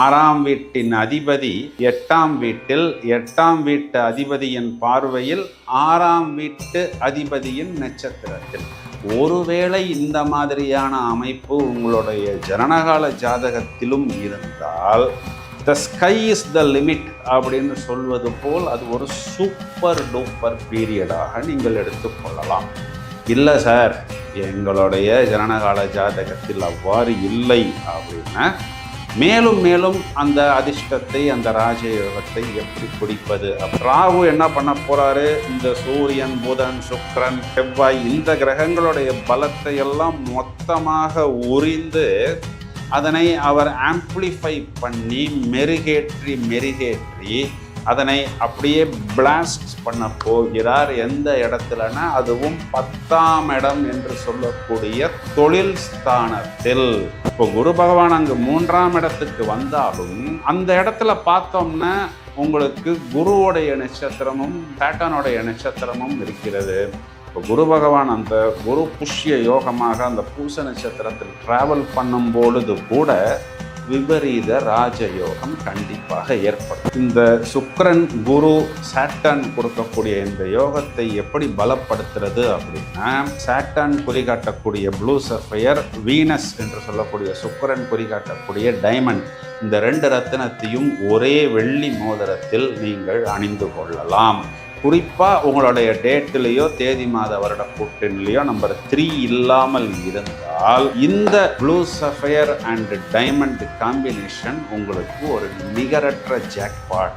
6ஆம் வீட்டின் அதிபதி 8ஆம் வீட்டில், 8ஆம் வீட்டு அதிபதியின் பார்வையில் 6ஆம் வீட்டு அதிபதியின் நட்சத்திரத்தில். ஒருவேளை இந்த மாதிரியான அமைப்பு உங்களுடைய ஜனனகால ஜாதகத்திலும் இருந்தால் the sky is the limit அப்படின்னு சொல்வது போல் அது ஒரு சூப்பர் டூப்பர் பீரியடாக நீங்கள் எடுத்துக்கொள்ளலாம். இல்லை சார், எங்களுடைய ஜனனகால ஜாதகத்தில் அவ்வாறு இல்லை அப்படின்னா மேலும் மேலும் அந்த அதிர்ஷ்டத்தை, அந்த ராஜயோகத்தை எப்படி பிடிப்பது? ராகு என்ன பண்ண போறாரு? இந்த சூரியன், புதன், சுக்கிரன், செவ்வாய் இந்த கிரகங்களுடைய பலத்தை எல்லாம் மொத்தமாக உரிந்து அதனை அவர் ஆம்பிளிஃபை பண்ணி மெருகேற்றி அதனை அப்படியே பிளாஸ்ட் பண்ண போகிறார். எந்த இடத்துலனா அதுவும் 10ஆம் இடம் என்று சொல்லக்கூடிய தொழில் ஸ்தானத்தில். இப்போ குரு பகவான் அங்கு 3ஆம் இடத்துக்கு வந்தாலும் அந்த இடத்துல பார்த்தோம்னா உங்களுக்கு குருவோடைய நட்சத்திரமும் சாட்டனுடைய நட்சத்திரமும் இருக்கிறது. இப்போ குரு பகவான் அந்த குரு புஷ்ய யோகமாக அந்த பூச நட்சத்திரத்தில் டிராவல் பண்ணும் பொழுது கூட விபரீத ராஜயோகம் கண்டிப்பாக ஏற்படும். இந்த சுக்கிரன், குரு, சாட்டர்ன் கொடுக்கக்கூடிய இந்த யோகத்தை எப்படி பலப்படுத்துறது அப்படின்னா, சாட்டர்ன் குறிகாட்டக்கூடிய ப்ளூ சஃபயர், வீனஸ் என்று சொல்லக்கூடிய சுக்கிரன் குறிகாட்டக்கூடிய டைமண்ட், இந்த 2 ரத்தினத்தையும் ஒரே வெள்ளி மோதிரத்தில் நீங்கள் அணிந்து கொள்ளலாம். குறிப்பாக உங்களுடைய டேட்டிலேயோ தேதி மாத வருட கூட்டணிலையோ நம்பர் 3 இல்லாமல் இருந்தால் இந்த blue sapphire and diamond combination உங்களுக்கு ஒரு நிகரற்ற ஜாக்பாட்.